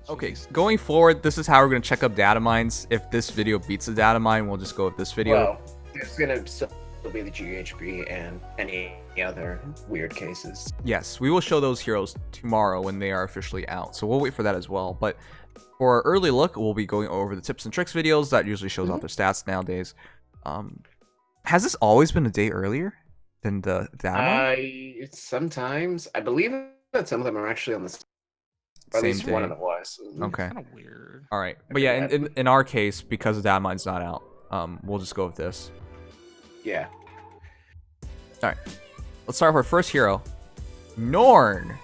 Okay, going forward, this is how we're going to check up data mines. If this video beats the data mine, we'll just go with this video. Well, there's gonna still be the GHP and any other weird cases. Yes, we will show those heroes tomorrow when they are officially out. So we'll wait for that as well. But for our early look, we'll be going over the tips and tricks videos. That usually shows off their stats nowadays. Has this always been a day earlier than the data mine? Sometimes. I believe that some of them are actually on the or at Same least one day. of them was. Okay. Kind of weird. All right. But yeah, in our case, because the data mine's not out, we'll just go with this. Yeah. All right. Let's start with our first hero, Norn.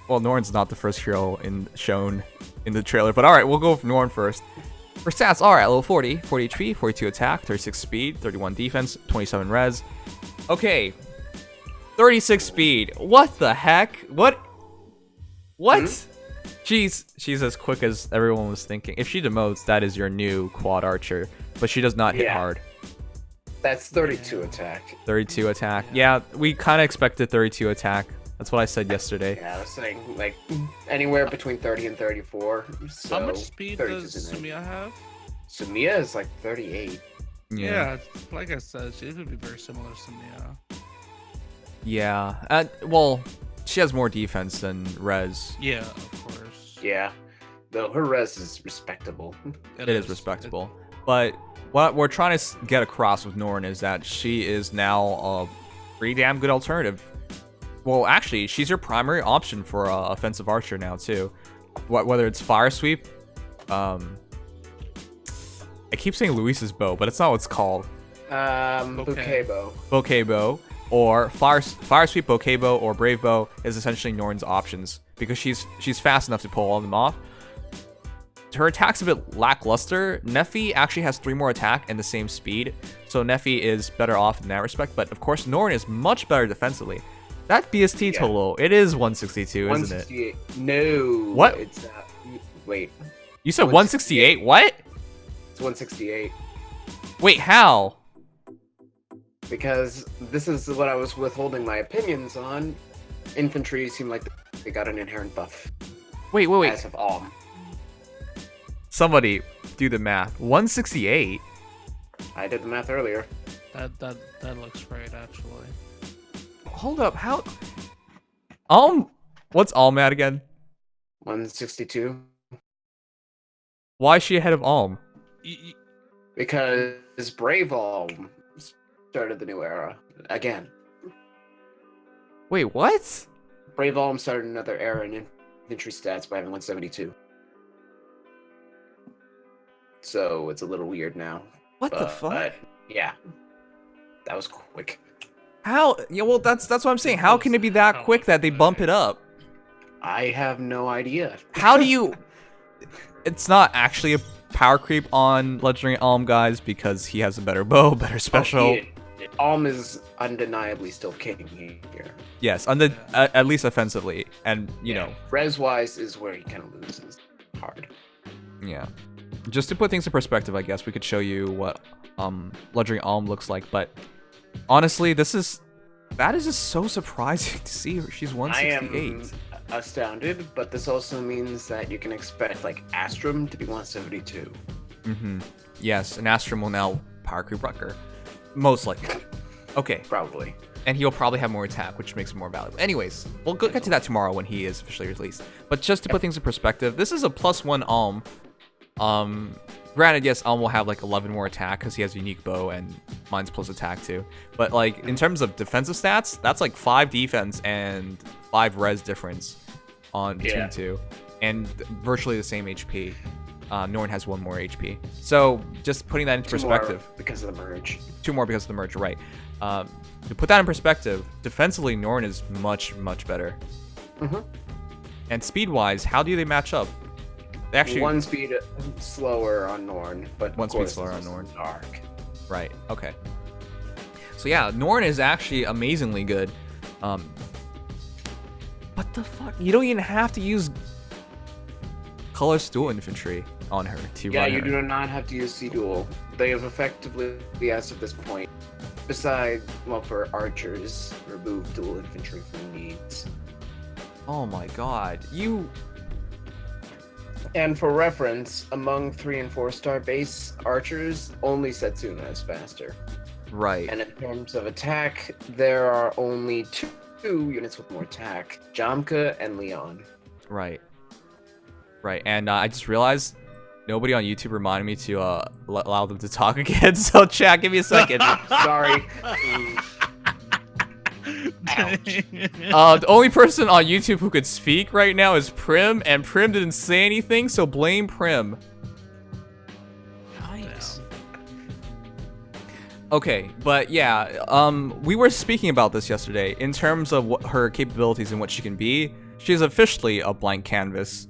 Well, Norn's not the first hero shown in the trailer, but all right, we'll go with Norn first. For stats, all right, level 40, 40 HP, 42 attack, 36 speed, 31 defense, 27 res. Okay, 36 speed. What the heck? What? She's as quick as everyone was thinking. If she demotes, that is your new quad archer, but she does not hit hard. That's 32 attack. 32 attack. Yeah, we kind of expected 32 attack. That's what I said yesterday. Yeah, I was saying like anywhere between 30 and 34. So How much speed does Sumia have? Sumia is like 38. Yeah, like I said, she would be very similar to Sumia. Yeah. Well, she has more defense than res. Yeah, of course. Yeah, though her res is respectable. It is respectable. But what we're trying to get across with Norn is that she is now a pretty damn good alternative. Well, actually, she's your primary option for offensive archer now too. Whether it's fire sweep, I keep saying Luis's bow, but it's not what it's called. Bouquet bow. Bouquet bow, or fire sweep, bouquet bow, or brave bow is essentially Norn's options because she's fast enough to pull all of them off. Her attack's a bit lackluster. Neffy actually has 3 more attack and the same speed, so Neffy is better off in that respect. But of course, Norn is much better defensively. That BST total, it is 162, isn't it? 168. No. What? It's wait. You said 168? What? It's 168. Wait, how? Because this is what I was withholding my opinions on. Infantry seem like they got an inherent buff. Wait. As of Alm. Somebody do the math. 168? I did the math earlier. That looks right, actually. Hold up, how? What's Alm at again? 162. Why is she ahead of Alm? Because Brave Alm started the new era again. Wait, what? Brave Alm started another era in infantry stats by having 172. So it's a little weird now. What the fuck? But yeah, that was quick. How? Yeah, well, that's what I'm saying. How can it be that quick that they bump it up? I have no idea. How do you? It's not actually a power creep on Legendary Alm, guys, because he has a better bow, better special. Alm is undeniably still king here. Yes, on the at least offensively, and you know, res wise is where he kind of loses hard. Yeah. Just to put things in perspective, I guess we could show you what Legendary Alm looks like, but honestly, that is just so surprising to see her. She's 168. I am astounded, but this also means that you can expect like Astrum to be 172. Yes, and Astrum will now power creep Rucker. Most likely. Okay. Probably. And he'll probably have more attack, which makes him more valuable. Anyways, we'll get to that tomorrow when he is officially released. But just to put things in perspective, this is a +1 Alm. Granted, yes, Alm will have like 11 more attack because he has a unique bow and mine's plus attack too. But like in terms of defensive stats, that's like 5 defense and 5 res difference on between the two, and virtually the same HP. Norn has 1 more HP. So just putting that into perspective. 2 more because of the merge. 2 more because of the merge, right? To put that in perspective, defensively, Norn is much better. And speed-wise, how do they match up? They actually 1 speed slower on Norn, but 1 speed slower on Norn. Dark. Right. Okay. So yeah, Norn is actually amazingly good. What the fuck? You don't even have to use color dual infantry on her to run her. You do not have to use C-Dual. They have effectively, as of this point, besides, well, for archers, removed dual infantry from needs. Oh my god. And for reference, among 3 and 4-star base archers, only Setsuna is faster. Right. And in terms of attack, there are only two units with more attack: Jamka and Leon. Right. Right. And I just realized nobody on YouTube reminded me to allow them to talk again. So chat, give me a second. Sorry. The only person on YouTube who could speak right now is Prim, and Prim didn't say anything, so blame Prim. Nice. Okay, but yeah, we were speaking about this yesterday in terms of what her capabilities and what she can be. She's officially a blank canvas.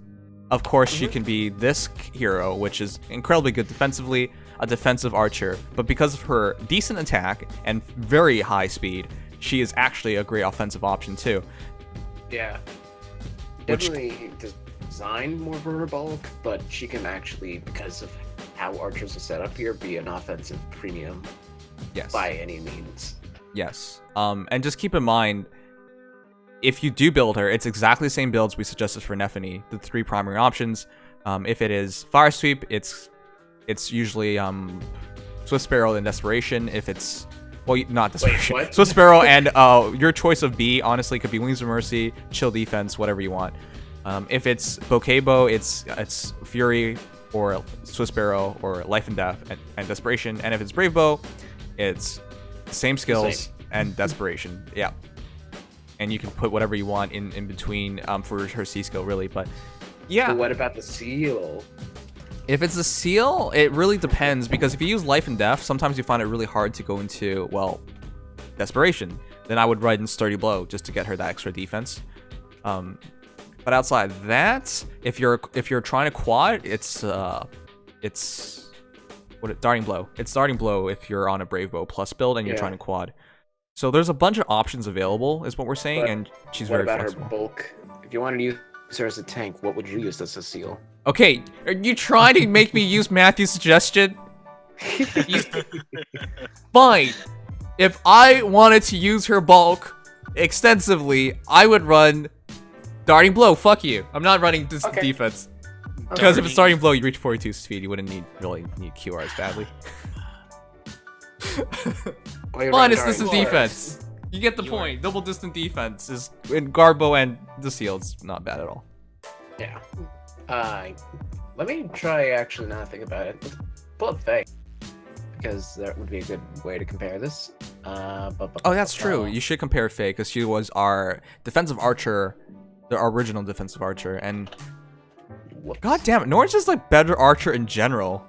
Of course, she can be this hero, which is incredibly good defensively, a defensive archer, but because of her decent attack and very high speed, she is actually a great offensive option too. Yeah. Which- Definitely designed more for her bulk, but she can actually, because of how archers are set up here, be an offensive premium Yes. by any means. Yes. And just keep in mind, if you do build her, it's exactly the same builds we suggested for Nephany, the 3 primary options. If it is Fire Sweep, it's usually Swift Sparrow and Desperation. If it's, well, not Desperation, what? Swift Sparrow and your choice of B, honestly, could be Wings of Mercy, Chill Defense, whatever you want. If it's Bouquet Bow, it's Fury or Swift Sparrow or Life and Death and Desperation. And if it's Brave Bow, it's the same skills and Desperation. Yeah. And you can put whatever you want in between for her C skill, really. But yeah, But what about the seal? if it's a seal, it really depends, because if you use Life and Death, sometimes you find it really hard to go into, well, Desperation. Then I would run Sturdy Blow just to get her that extra defense. But outside that, if you're trying to quad, it's Darting Blow. It's Darting Blow if you're on a Brave Bow plus build and you're Yeah. trying to quad. So there's a bunch of options available, is what we're saying, But and she's What very about flexible. her bulk? If you wanted to use her as a tank, what would you use as a seal? Okay, are you trying to make me use Matthew's suggestion? Fine. If I wanted to use her bulk extensively, I would run Darting Blow. Fuck you. I'm not running this Okay. defense. Because if it's Darting Blow, you reach 42 speed. You wouldn't really need QRs badly. Well, you're Fine, running it's distant Darting Blow. defense. You get the point. Double distant defense is in Garbo and the seal. It's not bad at all. Yeah. Let me try, actually, now that I think about it. Let's pull up Faye, because that would be a good way to compare this. Oh, that's true. You should compare Faye, because she was our defensive archer, our original defensive archer, and Whoops. god damn it, Norn's just like better archer in general.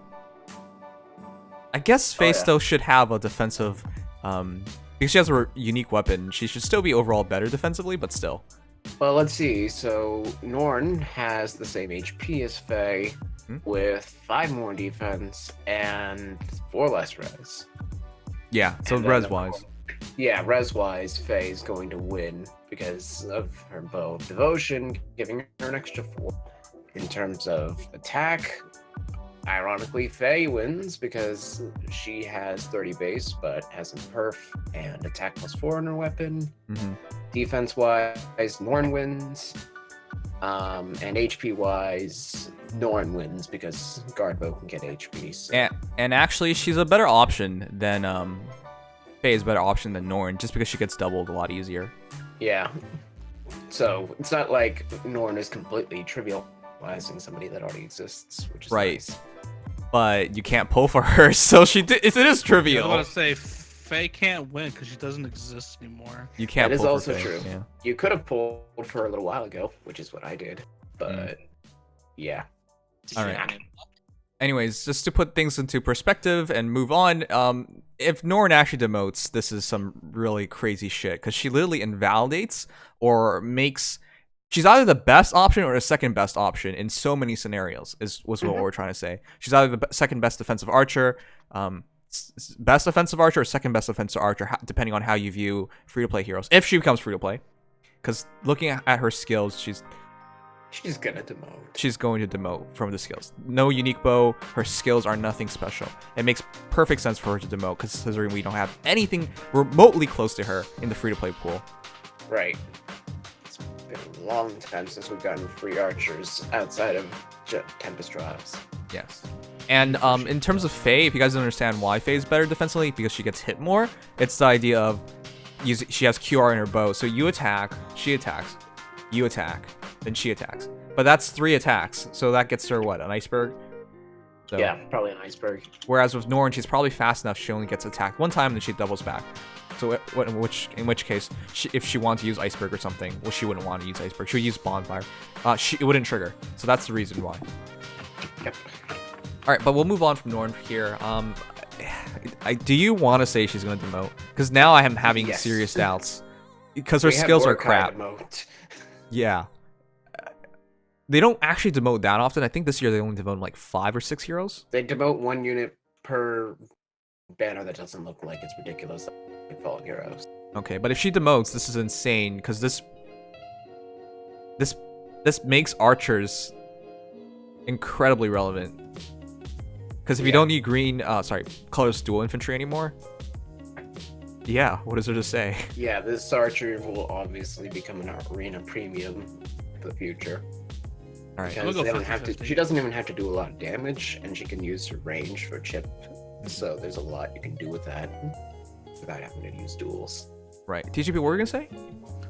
I guess Faye yeah. still should have a defensive, because she has a unique weapon, she should still be overall better defensively, but still. Well, let's see. So, Norn has the same HP as Faye, with 5 more defense and 4 less res. Yeah, so And then, res-wise. Yeah, res-wise, Faye is going to win because of her bow of devotion, giving her an extra 4. In terms of attack, ironically, Faye wins because she has 30 base, but has a perf and attack +4 on her weapon. Mhm. Defense-wise, Norn wins. And HP-wise, Norn wins because Guardbow can get HP. So. And actually, she's a better option than, Faye is a better option than Norn, just because she gets doubled a lot easier. Yeah. So, it's not like Norn is completely trivializing somebody that already exists, which is Right. nice. But you can't pull for her, so it is I was trivial. gonna say Faye can't win because she doesn't exist anymore. You can't That is pull also for Faye. true. Yeah. You could have pulled for her a little while ago, which is what I did. But, yeah. All right. Anyways, just to put things into perspective and move on, if Norn actually demotes, this is some really crazy shit, because she literally invalidates or makes... She's either the best option or the second best option in so many scenarios, was what we're trying to say. She's either the second best defensive archer, best offensive archer, or second best offensive archer, depending on how you view free-to-play heroes, if she becomes free-to-play. Because looking at her skills, she's gonna demote. she's going to demote from the skills. No unique bow. Her skills are nothing special. It makes perfect sense for her to demote, considering we don't have anything remotely close to her in the free-to-play pool. Right. It's been a long time since we've gotten free archers outside of Tempest drops. Yes. And in terms of Faye, if you guys don't understand why Faye is better defensively, because she gets hit more, it's the idea of she has QR in her bow. So you attack, she attacks, you attack, then she attacks. But that's 3 attacks, so that gets her, what, an iceberg? So, Yeah, probably an iceberg. Whereas with Norn, she's probably fast enough, she only gets attacked 1 time, then she doubles back. So in which case, if she wanted to use iceberg or something, well, she wouldn't want to use iceberg. She would use bonfire. It wouldn't trigger. So that's the reason why. Yep. All right, but we'll move on from Norn here. Do you want to say she's going to demote? Because now I am having serious doubts. Because her skills are crap. Yeah. They don't actually demote that often. I think this year they only demote like 5 or 6 heroes. They demote 1 unit per banner that doesn't look like it's ridiculous. Like Fallen Heroes. Okay, but if she demotes, this is insane because this makes archers incredibly relevant. Because if you don't need colors dual infantry anymore. Yeah, what is there to say? Yeah, this archer will obviously become an arena premium for the future. All right. Because they don't have to. She doesn't even have to do a lot of damage, and she can use her range for chip. So there's a lot you can do with that without having to use duels. Right. TGP, what were you gonna say?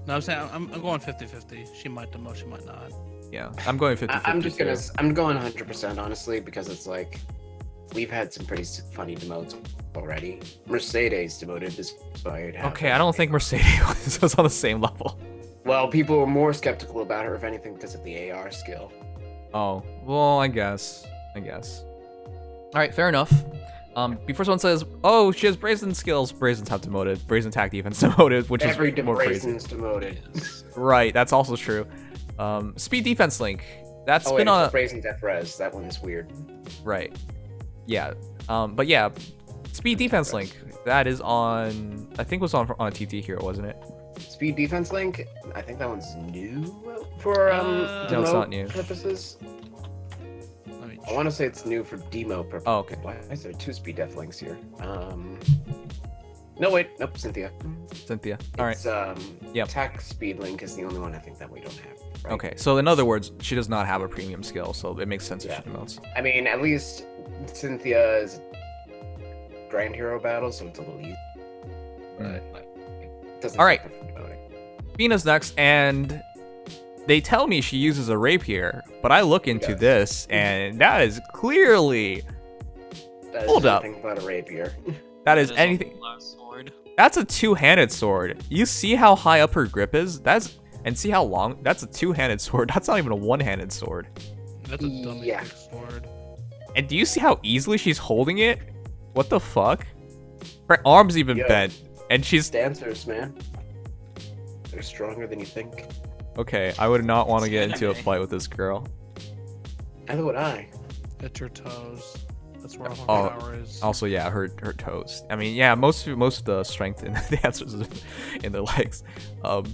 No, I'm saying I'm going 50-50. She might demote, she might not. Yeah, I'm going 50-50. I'm going 100% honestly because it's like we've had some pretty funny demotes already. Mercedes demoted this fight. Okay, I don't think Mercedes was on the same level. Well, people were more skeptical about her, if anything, because of the AR skill. Oh, well, I guess. All right, fair enough. Before someone says, "Oh, she has brazen skills," brazens have demoted. Brazen attack defense demoted, which is more crazy. Brazen's demoted. Right, that's also true. Speed defense link. That's been on. Brazen death res. That one's weird. Right. Yeah. But yeah, speed defense link. That is on. I think it was on a TT hero, wasn't it? Speed defense link. I think that one's new for no, it's not new. Purposes. I want to say it's new for demo purposes. Oh, okay. Why is there 2 speed death links here? No, wait. Nope, Cynthia. All right. It's, attack speed link is the only one I think that we don't have. Right? Okay, so in other words, she does not have a premium skill, so it makes sense if she demotes. I mean, at least Cynthia is Grand Hero battle, so it's a little easy. But it doesn't. All right. Phina's next, and they tell me she uses a rapier, but I look into this, and that is clearly. Hold up. About a rapier. That is anything. That's a 2-handed sword. You see how high up her grip is? And see how long? That's a 2-handed sword. That's not even a 1-handed sword. That's a dummy sword. And do you see how easily she's holding it? What the fuck? Her arm's even bent, and she's dancers, man. They're stronger than you think. Okay, I would not want to get into a fight with this girl. Neither would I. It's her toes. That's where all her power is. Also, yeah, her toes. I mean, yeah, most of the strength in the answers is in their legs.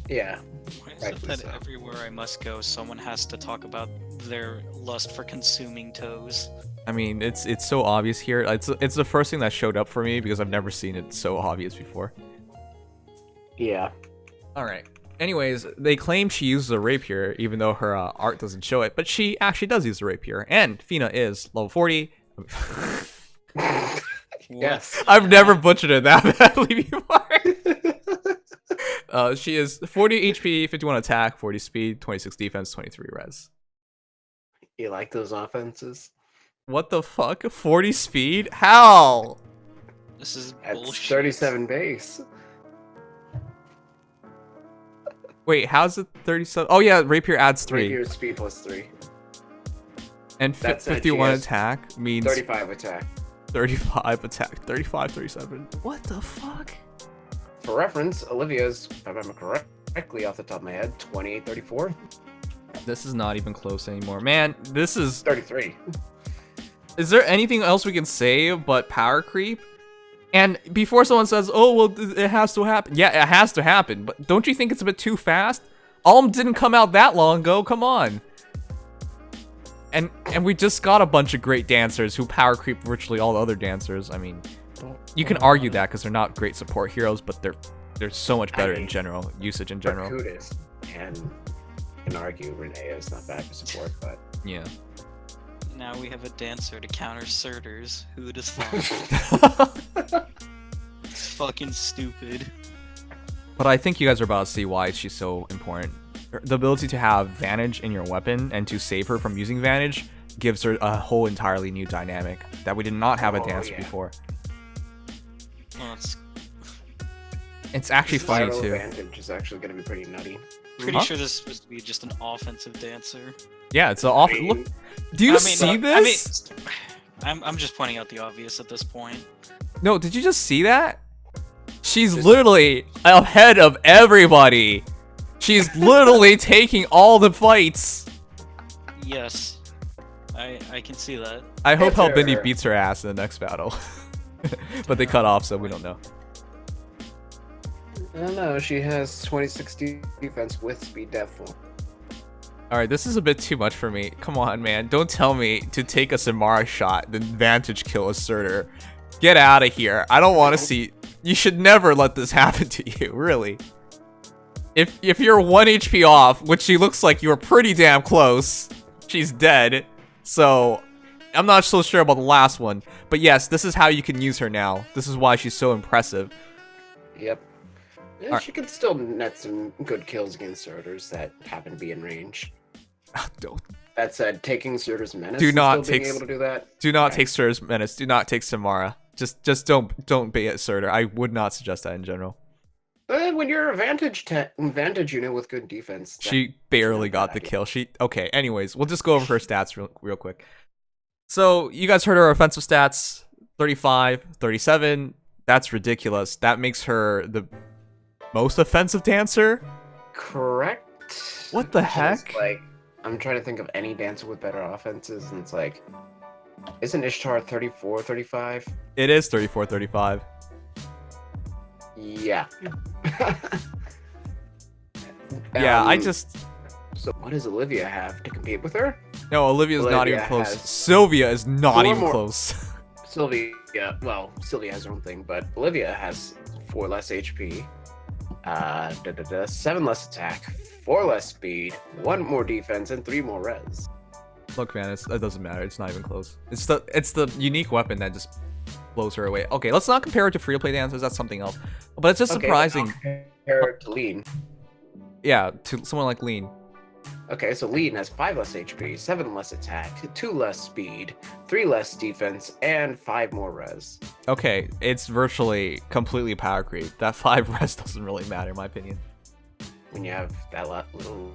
Yeah. Why is it that everywhere I must go, someone has to talk about their lust for consuming toes? I mean, it's so obvious here. It's the first thing that showed up for me because I've never seen it so obvious before. Yeah. All right. Anyways, they claim she uses a rapier, even though her art doesn't show it, but she actually does use a rapier. And Phina is level 40. Yes. I've never butchered it that badly before. She is 40 HP, 51 attack, 40 speed, 26 defense, 23 res. You like those offenses? What the fuck? 40 speed? How? This is That's bullshit. 37 base. Wait, how's it 37? Oh yeah, rapier adds 3. Rapier speed plus 3. And 51 attack means 35 attack. 35 attack, 35, 37. What the fuck? For reference, Olivia's, if I remember correctly off the top of my head, 28, 34. This is not even close anymore. Man, this is 33. Is there anything else we can say but power creep? And before someone says, "Oh, well, it has to happen." Yeah, it has to happen. But don't you think it's a bit too fast? Alm didn't come out that long ago. Come on. And we just got a bunch of great dancers who power creep virtually all the other dancers. I mean, you can argue that because they're not great support heroes, but they're so much better in general, usage in general. Kudos can argue Renee is not bad for support, but yeah. Now we have a dancer to counter Surters. Who would have thought? It's fucking stupid. But I think you guys are about to see why she's so important. The ability to have Vantage in your weapon and to save her from using Vantage gives her a whole entirely new dynamic that we did not have a dancer before. Well, It's actually funny too. Vantage is actually going to be pretty nutty. pretty sure this is supposed to be just an offensive dancer. Yeah, it's an off. Look, do you see this? I'm just pointing out the obvious at this point. No, did you just see that? She's literally ahead of everybody. She's literally taking all the fights. Yes, I can see that. I hope Hellbindi beats her ass in the next battle. But they cut off, so we don't know. I don't know. She has 2060 defense with speed def 4. Alright, this is a bit too much for me. Come on, man. Don't tell me to take a Samara shot, then Vantage kill Asserter. Get out of here. I don't want to see... You should never let this happen to you, really. If you're 1 HP off, which she looks like you were pretty damn close, she's dead. So, I'm not so sure about the last one. But yes, this is how you can use her now. This is why she's so impressive. Yep. Yeah, she could still net some good kills against Surters that happen to be in range. Don't. That said, taking Surters Menace Do not and still take. being able to do that. Do not take Surtur's Menace. Do not take Samara. Just don't bait at Surtur. I would not suggest that in general. When you're a Vantage unit with good defense. She barely got the kill. Okay. Anyways, we'll just go over her stats real quick. So you guys heard her offensive stats: 35, 37. That's ridiculous. That makes her the most offensive dancer. Correct. What the heck? Like, I'm trying to think of any dancer with better offenses, and it's like, isn't Ishtar 34, 35? It is 34, 35. Yeah. Yeah, So what does Olivia have to compete with her? No, Olivia's not even close. Sylvia is not even close. Sylvia has her own thing, but Olivia has 4 less HP, 7 less attack, 4 less speed, 1 more defense, and 3 more res. Look, man, it doesn't matter. It's not even close. It's the unique weapon that just blows her away. Okay, let's not compare it to free-to-play dancers. That's something else. But it's just surprising. Compare it to Lean. Yeah, to someone like Lean. Okay, so Lean has 5 less HP, 7 less attack, 2 less speed, 3 less defense, and 5 more res. Okay, it's virtually completely power creep. That 5 res doesn't really matter, in my opinion. When you have that little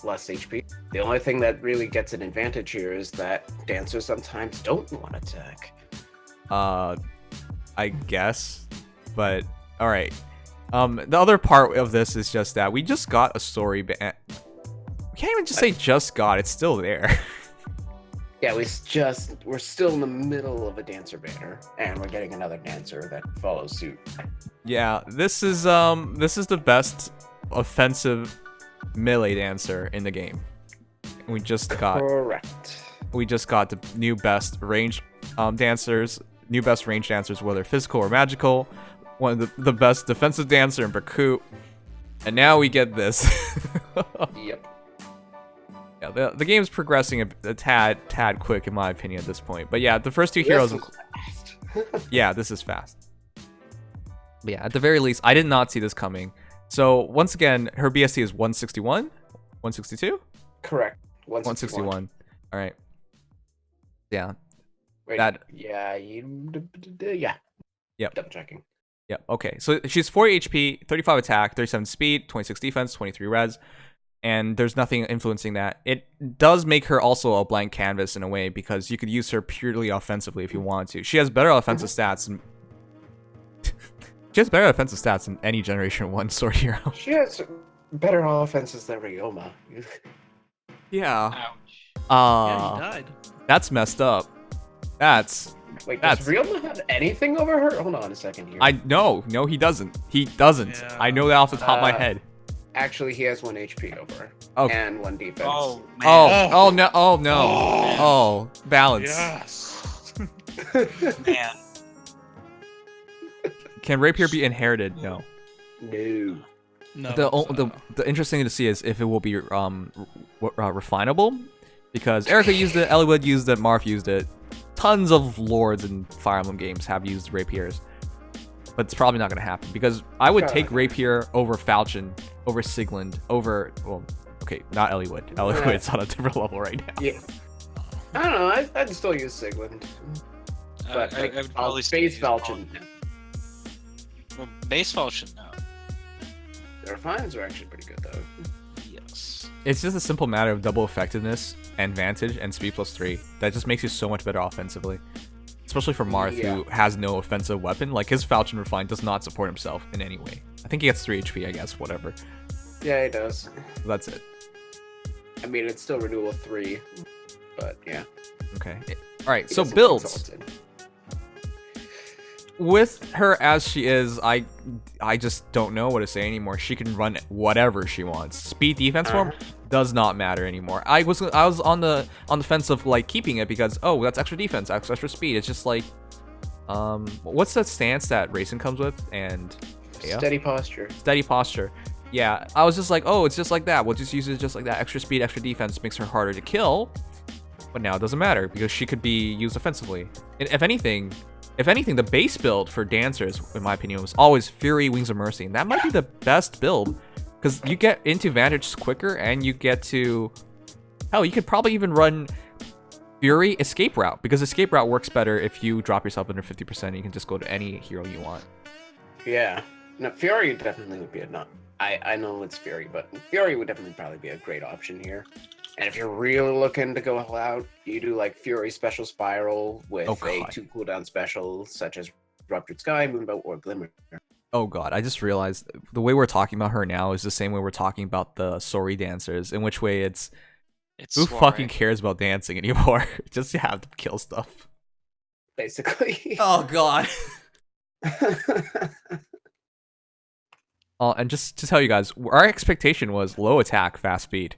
less HP. The only thing that really gets an advantage here is that dancers sometimes don't want to attack. I guess, but all right. The other part of this is just that we just got a story. We can't even just say just got. It's still there. Yeah, we're still in the middle of a dancer banner, and we're getting another dancer that follows suit. Yeah, this is the best offensive melee dancer in the game. We just got the new best range dancers, whether physical or magical. One of the best defensive dancer in Baku, and now we get this. Yep. Yeah, the game's progressing a tad quick in my opinion at this point. But yeah, the first 2 heroes. Yeah, this is fast. But yeah, at the very least, I did not see this coming. So once again, her BSC is 161, 162. Correct. 161. All right. Yeah. Wait, yeah. Yep. Double checking. Yep. Okay. So she's 40 HP, 35 attack, 37 speed, 26 defense, 23 res, and there's nothing influencing that. It does make her also a blank canvas in a way because you could use her purely offensively if you want to. She has better offensive stats and she has better offensive stats than any Generation 1 sword hero. She has better offenses than Ryoma. Yeah. Ouch. Yeah, he died. That's messed up. Does Ryoma have anything over her? Hold on a second here. No, he doesn't. He doesn't. Yeah. I know that off the top of my head. Actually, he has 1 HP over her. Okay. And 1 defense. Oh, man. Oh no. Oh, balance. Yes. Man. Can rapier be inherited? No. No. No. The interesting thing to see is if it will be refinable. Because Erica used it, Eliwood used it, Marth used it. Tons of lords in Fire Emblem games have used rapiers. But it's probably not going to happen because I would take rapier over Falchion, over Sigland, over, well, okay, not Eliwood. Eliwood's on a different level right now. Yeah. I don't know. I'd still use Sigland. But I would probably still base use Falchion. Well, base Falchion, no. Their refines are actually pretty good though. Yes. It's just a simple matter of double effectiveness and Vantage and speed +3. That just makes you so much better offensively. Especially for Marth, who has no offensive weapon. Like, his Falchion Refine does not support himself in any way. I think he gets 3 HP, I guess, whatever. Yeah, he does. That's it. I mean, it's still renewal 3, but yeah. Okay. Alright, so builds. With her as she is, I just don't know what to say anymore. She can run whatever she wants. Speed defense form does not matter anymore. I was on the fence of like keeping it because that's extra defense, extra speed. It's just like what's that stance that Racing comes with? And steady posture. Steady posture. Yeah, I was just like, it's just like that. We'll just use it just like that. Extra speed, extra defense makes her harder to kill. But now it doesn't matter because she could be used offensively. And if anything, the base build for dancers, in my opinion, was always Fury, Wings of Mercy. And that might be the best build because you get into Vantage quicker and you get to... Hell, you could probably even run Fury Escape Route because Escape Route works better if you drop yourself under 50% and you can just go to any hero you want. Yeah. No, Fury definitely would be a... I know it's Fury, but Fury would definitely probably be a great option here. And if you're really looking to go all out, you do like Fury Special Spiral with a 2 cooldown special such as Ruptured Sky, Moonbow, or Glimmer. Oh god, I just realized the way we're talking about her now is the same way we're talking about the Sori dancers, in which way it's who fucking cares about dancing anymore? Just to have them kill stuff. Basically. Oh god. And just to tell you guys, our expectation was low attack, fast speed.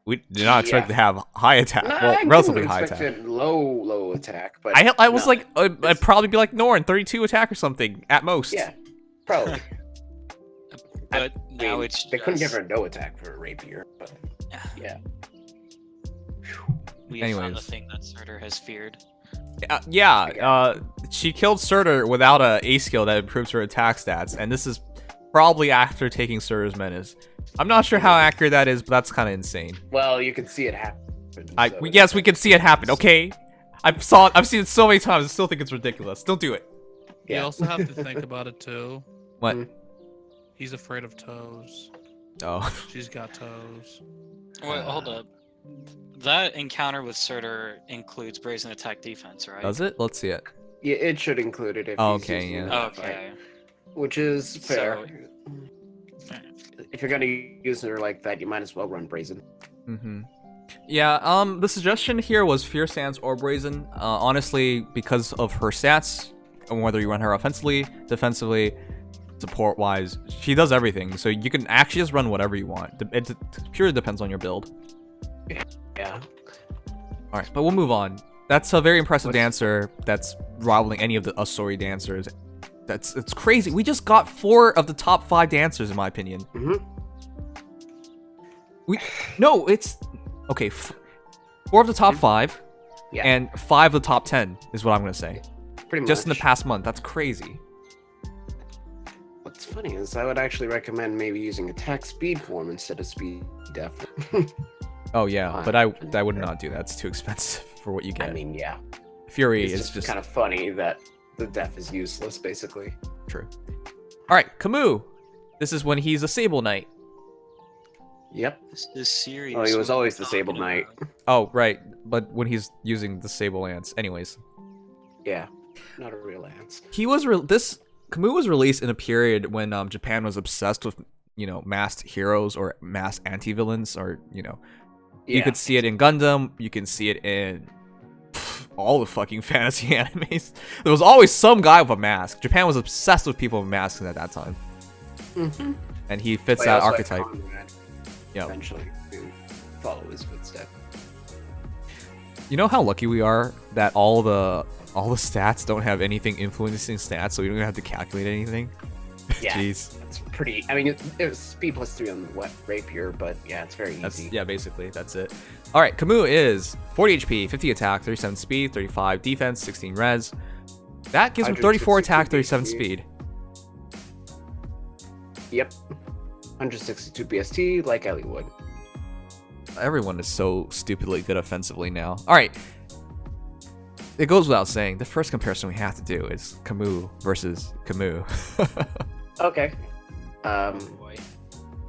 We did not expect to have high attack. Well, relatively high attack. Low attack, but I was like, I'd probably be like Norn, 32 attack or something at most. Yeah, probably. But now they couldn't give her no attack for a rapier. But yeah. We have found the thing that Surtur has feared. She killed Surtur without a A skill that improves her attack stats, and this is probably after taking Surtur's Menace. I'm not sure how accurate that is, but that's kind of insane. Well, you can see it happen. Yes, we can see it happen. Okay, I've seen it so many times. I still think it's ridiculous. Don't do it. You also have to think about it too. What? He's afraid of toes. Oh. She's got toes. Wait, hold up. That encounter with Surtur includes Brazen Attack Defense, right? Does it? Let's see it. Yeah, it should include it. If Okay. Which is fair. If you're gonna use her like that, you might as well run Brazen. Yeah, the suggestion here was Fear Stance or Brazen. Honestly, because of her stats, and whether you run her offensively, defensively, support-wise, she does everything. So you can actually just run whatever you want. It purely depends on your build. Yeah. Alright, but we'll move on. That's a very impressive dancer that's rivaling any of the Asori dancers. It's crazy. We just got 4 of the top 5 dancers, in my opinion. It's okay. 4 of the top 5, and 5 of the top 10 is what I'm gonna say. Pretty much. Just in the past month. That's crazy. What's funny is I would actually recommend maybe using attack speed form instead of speed def. Oh yeah, but I would not do that. It's too expensive for what you get. I mean, yeah. Fury is is just kind of funny that the def is useless, basically. True. All right, Camus. This is when he's a Sable Knight. Yep. This is Sirius. Oh, he was always the Sable Knight. Oh, right. But when he's using the Sable Lance. Anyways. Yeah. Not a real lance. Camus was released in a period when Japan was obsessed with, masked heroes or masked anti-villains, or, you could see it in Gundam, you can see it in all the fucking fantasy animes. There was always some guy with a mask. Japan was obsessed with people with masks at that time. And he fits that archetype. Yeah. Eventually to follow his footsteps. You know how lucky we are that all the stats don't have anything influencing stats, so we don't even have to calculate anything? Yeah, Jeez. it's pretty. I mean, it was speed +3 on the wet rapier, but yeah, it's very That's easy. yeah, basically that's it. All right, Camus is 40 HP, 50 attack, 37 speed, 35 defense, 16 res. That gives him 34 attack, 37 speed. Yep. 162 BST, like Ellie would. Everyone is so stupidly good offensively now. All right. It goes without saying, the first comparison we have to do is Camus versus Camus. Okay. Boy.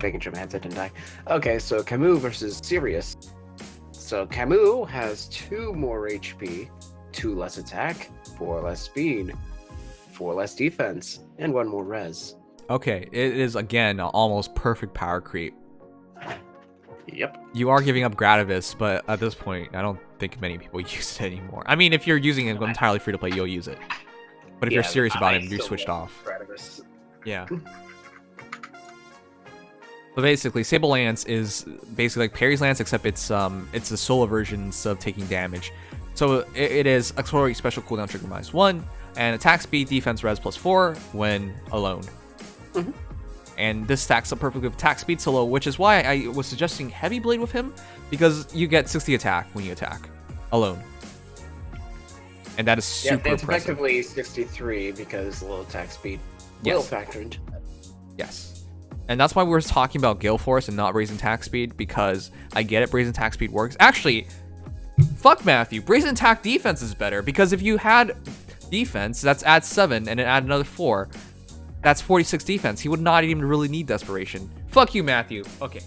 Making sure my headset didn't die. Okay, so Camus versus Sirius. So Camus has 2 more HP, 2 less attack, 4 less speed, 4 less defense, and 1 more res. Okay, it is again an almost perfect power creep. Yep. You are giving up Gradivis, but at this point, I don't think many people use it anymore. I mean, if you're using it entirely free to play, you'll use it. But if you're serious about it, you're switched off. Gradivis. Yeah. But basically, Sable Lance is basically like Parry's Lance, except it's the solo version of taking damage. So it is Accelerate Special Cooldown Trigger -1, and attack speed, defense, res +4 when alone. Mm-hmm. And this stacks up perfectly with attack speed solo, which is why I was suggesting Heavy Blade with him, because you get 60 attack when you attack alone. And that is super it's impressive. effectively 63 because low attack speed will factor into that. Yes. And that's why we're talking about Gale Force and not Brazen Attack Speed, because I get it, Brazen Attack Speed works. Actually, fuck Matthew, Brazen Attack Defense is better, because if you had defense, that's add 7 and then add another 4. That's 46 defense. He would not even really need Desperation. Fuck you, Matthew. Okay.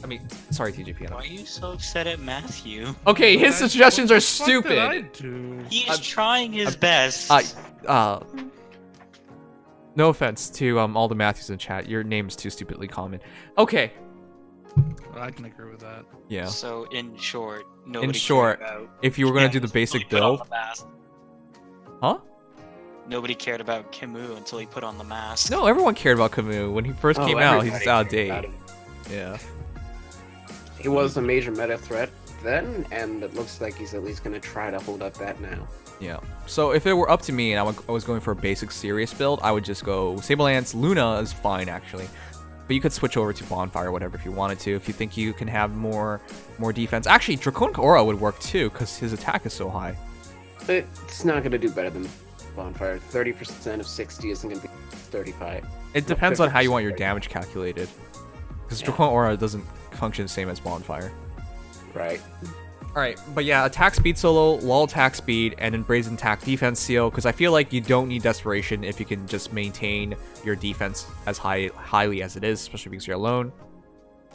I mean, sorry, TGP and I. Why are you so upset at Matthew? Okay, his suggestions are What the fuck did I stupid. do? He's trying his best. No offense to all the Matthews in chat. Your name is too stupidly common. Okay. Well, I can agree with that. Yeah. So in short, nobody short, cared about If you were gonna do Camus the until he basic put on build, the mask. huh? Nobody cared about Camus until he put on the mask. No, everyone cared about Camus when he first came out. He's everybody out of cared date. about him. Yeah. He was a major meta threat then, and it looks like he's at least going to try to hold up that now. Yeah. So if it were up to me and I was going for a basic Sirius build, I would just go Sable Lance. Luna is fine actually, but you could switch over to Bonfire or whatever if you wanted to. If you think you can have more defense, actually Draconic Aura would work too because his attack is so high. It's not going to do better than Bonfire. 30% of 60 isn't going to be 35. It depends on how you want your damage calculated, because Draconic Aura doesn't function the same as Bonfire. Right. Alright, but yeah, attack speed solo, lull attack speed, and then Brazen attack defense seal, because I feel like you don't need Desperation if you can just maintain your defense as highly as it is, especially because you're alone.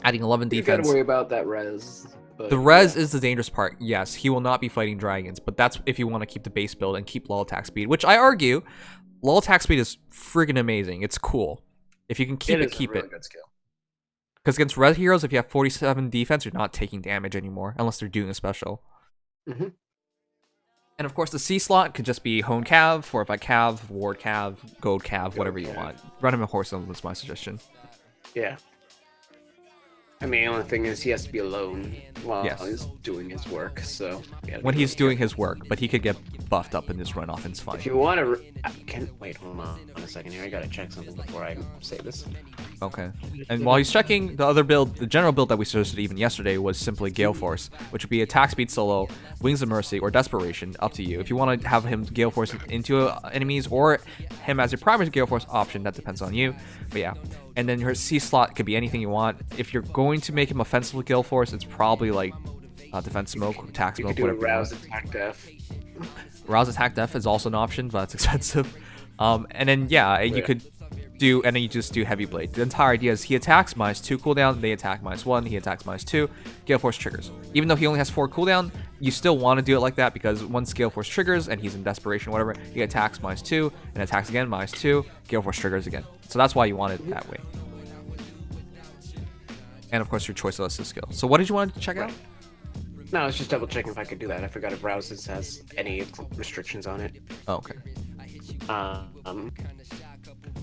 Adding 11 You defense. got to worry about that res. But The res is the dangerous part. Yes, he will not be fighting dragons, but that's if you want to keep the base build and keep lull attack speed, which I argue, lull attack speed is friggin' amazing. It's cool. If you can keep it, keep it. Good skill. Because against red heroes, if you have 47 defense, you're not taking damage anymore, unless they're doing a special. Mm-hmm. And of course, the C slot could just be Hone Cav, Fortify Cav, Ward Cav, Gold Cav, whatever you want. Run him a horse was my suggestion. Yeah. I mean, the only thing is he has to be alone while Yes. he's doing his work, so... When he's doing his work, but he could get buffed up and just run off and it's fine. If you want to... Wait, hold on a second here. I gotta check something before I say this. Okay. And while he's checking, the other build, the general build that we suggested even yesterday was simply Gale Force, which would be attack speed solo, Wings of Mercy, or Desperation, up to you. If you want to have him Gale Force into enemies or him as your primary Gale Force option, that depends on you. But yeah. And then your C slot could be anything you want. If you're going to make him offensive with Gale Force, it's probably like defense smoke, attack You smoke, could do a whatever you rouse want. attack def. Rouse attack def is also an option, but that's expensive. And then yeah, you could do, and then you just do heavy blade. The entire idea is he attacks -2 cooldown, they attack -1, he attacks -2, Gale Force triggers. Even though he only has 4 cooldown, you still want to do it like that because once Gale Force triggers and he's in desperation or whatever, he attacks -2 and attacks again -2, Gale Force triggers again. So that's why you want it that way. And of course your choice of assist skill. So what did you want to check out? No, I was just double checking if I could do that. I forgot if Rouses has any restrictions on it. Oh, okay.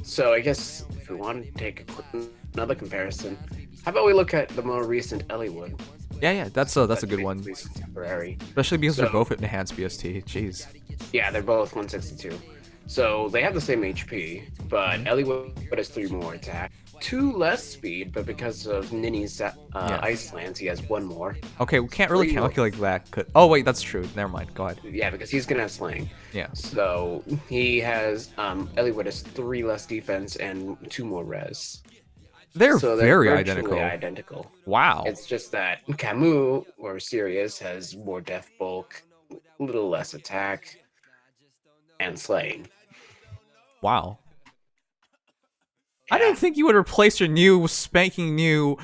So I guess if we want to take another comparison, how about we look at the more recent Elliewood? Yeah, that's a good one. Contemporary. Especially because they're So- both enhanced BST. Jeez. Yeah, they're both 162. So they have the same HP, but Eliwood has 3 more attack, 2 less speed, but because of Nini's Ice Lance, he has 1 more. Okay, we can't really calculate that. Oh wait, that's true. Never mind. Go ahead. Yeah, because he's gonna have Slang. Yeah. So he has Eliwood has 3 less defense and 2 more res. They're So very virtually identical. identical. Wow. It's just that Camus or Sirius has more def bulk, a little less attack, and slaying. Wow. I didn't think you would replace your new spanking new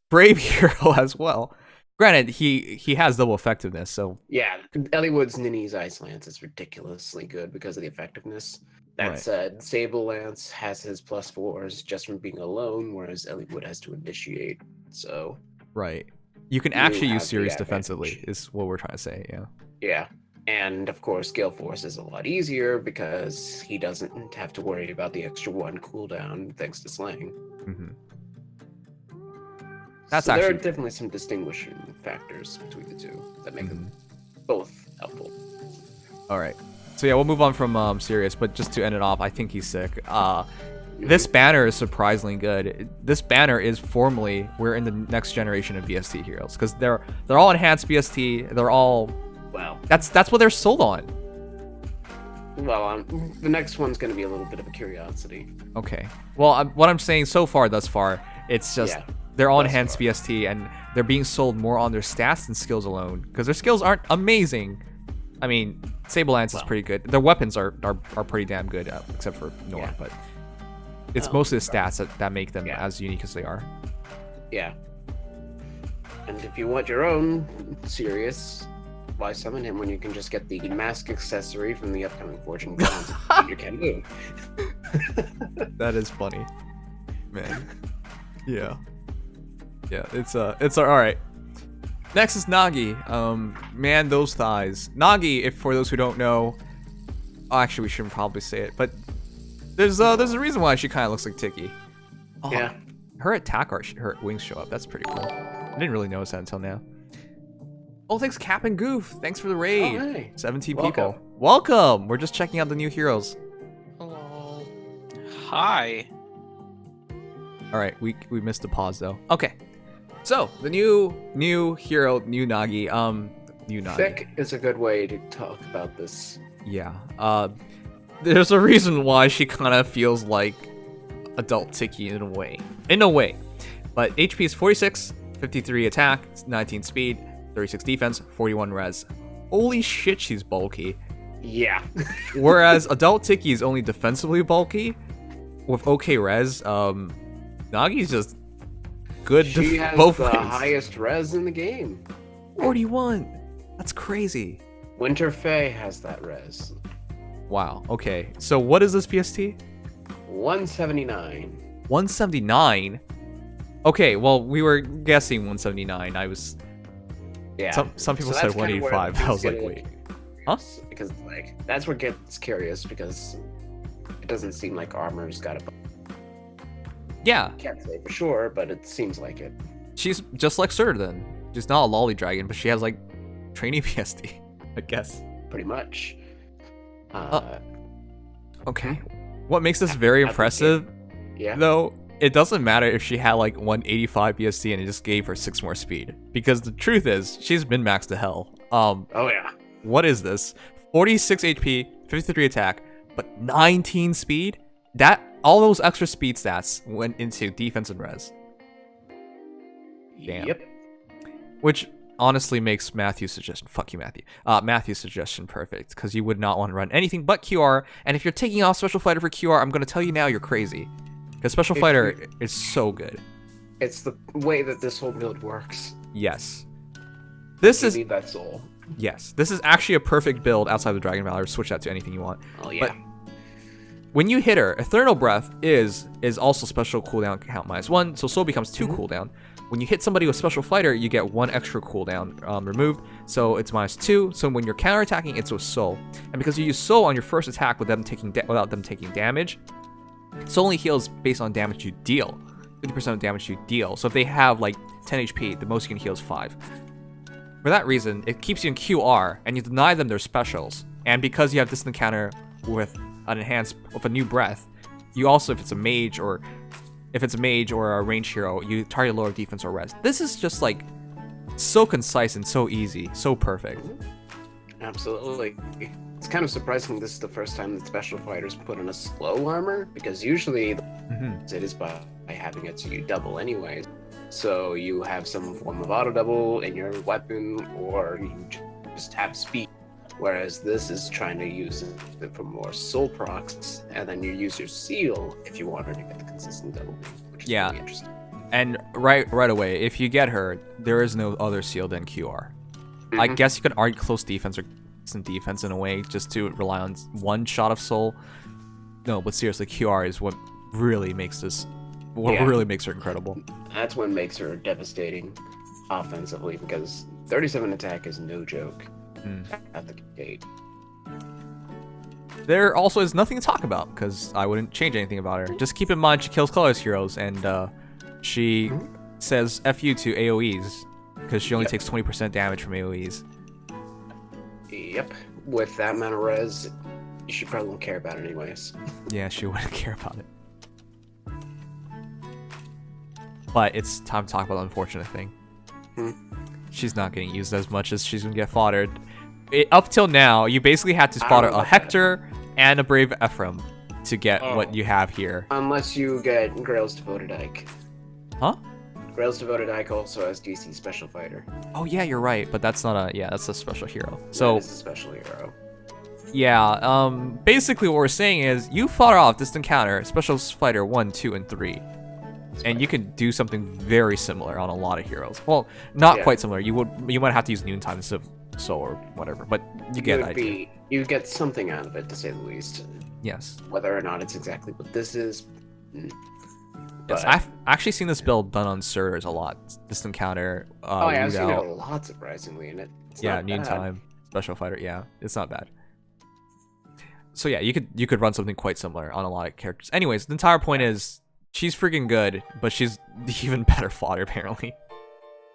Brave hero as well. Granted, he has double effectiveness, so Yeah, Eliwood's Nini's Ice Lance is ridiculously good because of the effectiveness. That Right. said, Sable Lance has his +4s just from being alone, whereas Eliwood has to initiate. So right. You can You actually have use the Sirius advantage. defensively, is what we're trying to say, yeah. yeah. And of course, Gale Force is a lot easier because he doesn't have to worry about the extra 1 cooldown thanks to Slaying. hmm That's so there are actually- definitely some distinguishing factors between the two that make them Mhm. both helpful. All right. So yeah, we'll move on from Sirius, but just to end it off, I think he's sick. This banner is surprisingly good. This banner is formally we're in the next generation of BST heroes because they're all enhanced BST. They're all Well, that's what they're sold on. the next one's going to be a little bit of a curiosity. Okay. Well, what I'm saying thus far, it's just Yeah, they're all thus enhanced far. BST and they're being sold more on their stats than skills alone because their skills aren't amazing. I mean, Sable Lance is Well. pretty good. Their weapons are pretty damn good, except for Norn, Yeah. but it's Oh, mostly the stats that make them Yeah. as unique as they are. Yeah. And if you want your own Sirius, why summon him when you can just get the mask accessory from the upcoming Fortune Bonds you can do? That is funny, man. Yeah, it's all right. Next is Nagi. Man, those thighs. Nagi, if for those who don't know, actually we shouldn't probably say it, but there's a reason why she kind of looks like Tiki. Oh, Yeah. her attack art, her wings show up. That's pretty cool. I didn't really notice that until now. Oh, thanks Cap and Goof. Thanks for the raid. Oh, hey. 17 Welcome. people. Welcome. We're just checking out the new heroes. Hello. Hi. All right, we missed the pause though. Okay, so the new hero, new Nagi. New Nagi. Thick is a good way to talk about this. Yeah. There's a reason why she kind of feels like adult Tiki in a way. But HP is 46, 53 attack, 19 speed, 36 defense, 41 res. Holy shit, she's bulky. Yeah. Whereas adult Tiki is only defensively bulky with okay res. Nagi's just good She has both the ways. highest res in the game. 41. That's crazy. Winter Fae has that res. Wow. Okay. So what is this PST? 179. 179. Okay. Well, we were guessing 179. I was. Yeah. Some people So said that's kinda where 185. I things was like, get wait. Huh? Because like that's where it gets curious because it doesn't seem like armor's got a. Yeah. Can't say for sure, but it seems like it. She's just like Sir then. She's not a lolly dragon, but she has like training PST, I guess. Pretty much. Okay. What makes this very impressive, Yeah. though, it doesn't matter if she had like 185 BST and it just gave her 6 more speed. Because the truth is, she's min maxed to hell. Oh yeah. What is this? 46 HP, 53 attack, but 19 speed? All those extra speed stats went into defense and res. Damn. Yep. Which honestly makes Matthew's suggestion, fuck you Matthew, Matthew's suggestion perfect, because you would not want to run anything but QR, and if you're taking off Special Fighter for QR, I'm going to tell you now you're crazy. Because Special If Fighter you- is so good. It's the way that this whole build works. Yes. This You is, need that soul. yes, this is actually a perfect build outside of the Dragon Valor. Switch that to anything you want. Oh yeah. When you hit her, Eternal Breath is also special cooldown count -1, so Soul becomes 2 cooldown. When you hit somebody with Special Fighter, you get 1 extra cooldown removed, so it's -2. So when you're counterattacking, it's with Soul. And because you use Soul on your first attack without them taking damage, Soul only heals based on damage you deal. 50% of damage you deal. So if they have like 10 HP, the most you can heal is 5. For that reason, it keeps you in QR, and you deny them their specials. And because you have distant counter with with a new breath, you also, if it's a mage or a range hero, you target lower defense or res. This is just like so concise and so easy, so perfect. Absolutely. It's kind of surprising this is the first time that special fighters put on a slow armor, because usually it is by having it so you double anyways. So you have some form of auto double in your weapon, or you just have speed. Whereas this is trying to use it for more soul procs, and then you use your seal if you want her to get the consistent double beam, which is really interesting. And right away, if you get her, there is no other seal than QR. I guess you could argue close defense or decent defense in a way, just to rely on one shot of soul. No, but seriously, QR is what really makes this, really makes her incredible. That's what makes her devastating offensively, because 37 attack is no joke at the gate. There also is nothing to talk about, because I wouldn't change anything about her. Just keep in mind she kills colorless heroes, and she says F you to AoEs, because she only takes 20% damage from AoEs. Yep. With that amount of res, she probably won't care about it anyways. Yeah, she wouldn't care about it. But it's time to talk about the unfortunate thing. She's not getting used as much as she's gonna get foddered. Up till now, you basically had to fodder a Hector and a Brave Ephraim to get what you have here. Unless you get Grail's Devoted Ike. Huh? Grail's Devoted Ike also has DC Special Fighter. Oh yeah, you're right, but that's not a that's a special hero. So that is a special hero. Yeah, basically what we're saying is you fodder off distant counter, special fighter 1, 2, and 3. And you can do something very similar on a lot of heroes. Well, not quite similar. You might have to use Noontime instead of Soul or whatever, but you get the idea. You get something out of it, to say the least. Yes. Whether or not it's exactly what this is. Yes, I've actually seen this build done on Surters a lot. Distant counter. I've seen it a lot, surprisingly, and it's not Noontime, special fighter. Yeah, it's not bad. So yeah, you could run something quite similar on a lot of characters. Anyways, the entire point is she's freaking good, but she's even better fodder apparently.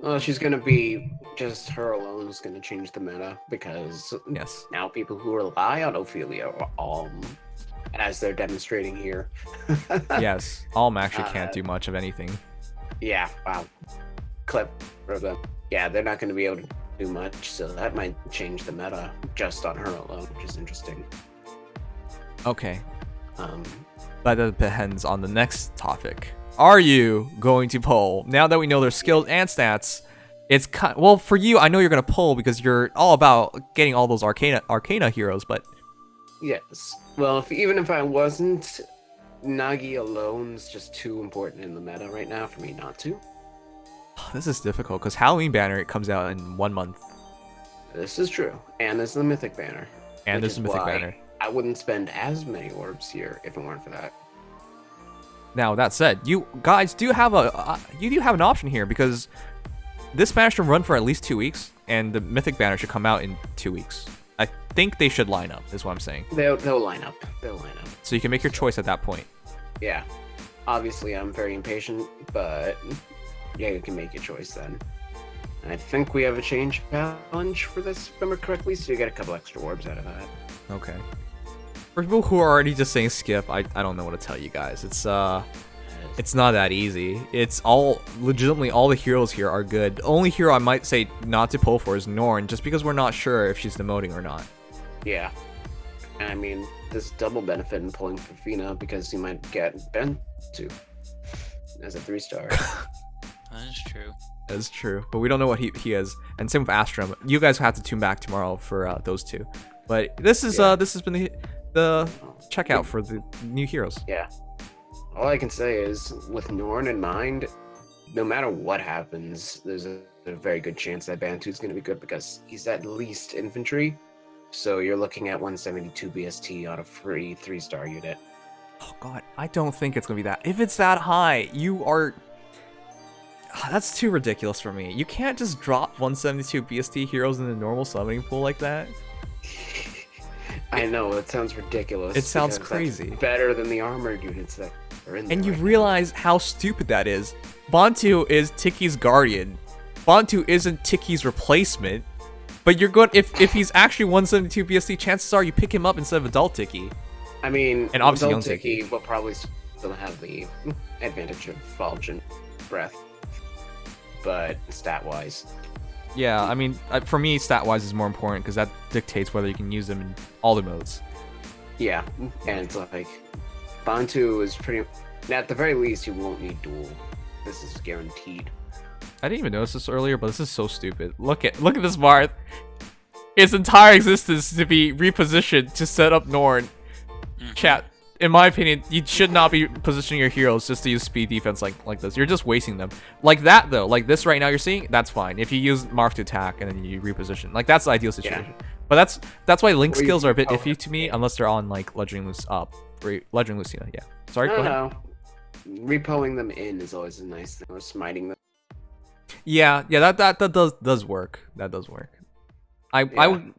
Well, she's gonna be just her alone is gonna change the meta, because now people who rely on Ophelia are as they're demonstrating here. Yes, Alm actually can't do much of anything. Yeah, wow. Clip for them. Yeah, they're not gonna be able to do much, so that might change the meta just on her alone, which is interesting. Okay. That depends on the next topic. Are you going to pull? Now that we know their skills and stats, it's well for you. I know you're gonna pull because you're all about getting all those Arcana heroes, but yes. Well, even if I wasn't, Nagi alone is just too important in the meta right now for me not to. This is difficult because Halloween banner comes out in 1 month. This is true, and there's the Mythic banner. And there's the Mythic banner. I wouldn't spend as many orbs here if it weren't for that. Now that said, you guys do have an option here, because this banner should run for at least 2 weeks, and the Mythic banner should come out in 2 weeks. I think they should line up, is what I'm saying. They'll line up. They'll line up. So you can make your choice at that point. Yeah. Obviously, I'm very impatient, but yeah, you can make your choice then. And I think we have a change challenge for this, if I remember correctly, so you get a couple extra orbs out of that. Okay. For people who are already just saying skip, I don't know what to tell you guys. It's not that easy. It's legitimately all the heroes here are good. The only hero I might say not to pull for is Norn, just because we're not sure if she's demoting or not. Yeah. And I mean, there's double benefit in pulling for Phina, because you might get Ben too as a 3-star. That is true. That's true, but we don't know what he is. And same with Astrum. You guys have to tune back tomorrow for those two. But this has been the checkout for the new heroes. Yeah. All I can say is, with Norn in mind, no matter what happens, there's a very good chance that Bantu's going to be good, because he's at least infantry. So you're looking at 172 BST on a free 3-star unit. Oh god, I don't think it's going to be that. If it's that high, you are... That's too ridiculous for me. You can't just drop 172 BST heroes in the normal summoning pool like that. I know, it sounds ridiculous. It sounds crazy. Better than the armored units that are in there. And you realize how stupid that is. Bantu is Tiki's guardian. Bantu isn't Tiki's replacement. But you're going if he's actually 172 BST, chances are you pick him up instead of Adult Tiki. I mean, And obviously Adult Young Tiki will probably still have the advantage of Fulgent Breath, but stat-wise. Yeah, I mean, for me, stat-wise is more important because that dictates whether you can use them in all the modes. Yeah, and it's like Bantu is pretty. At the very least, you won't need dual. This is guaranteed. I didn't even notice this earlier, but this is so stupid. Look at this Marth. Its entire existence to be repositioned to set up Norn. Chat. In my opinion, you should not be positioning your heroes just to use speed defense like this. You're just wasting them. Like that though, like this right now you're seeing, that's fine. If you use Marth to attack and then you reposition, like that's the ideal situation. Yeah. But that's why Link skills are a bit iffy to me unless they're on like Legendary Lucina. Yeah. Sorry. Go ahead. Repoing them in is always a nice thing. Or smiting them. Yeah. That does work. That does work. I would,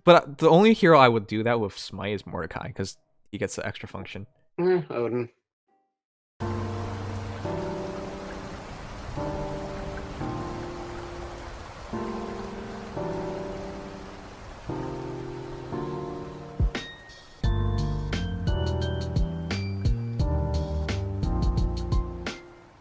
but the only hero I would do that with Smite is Mordecai because he gets the extra function. Odin.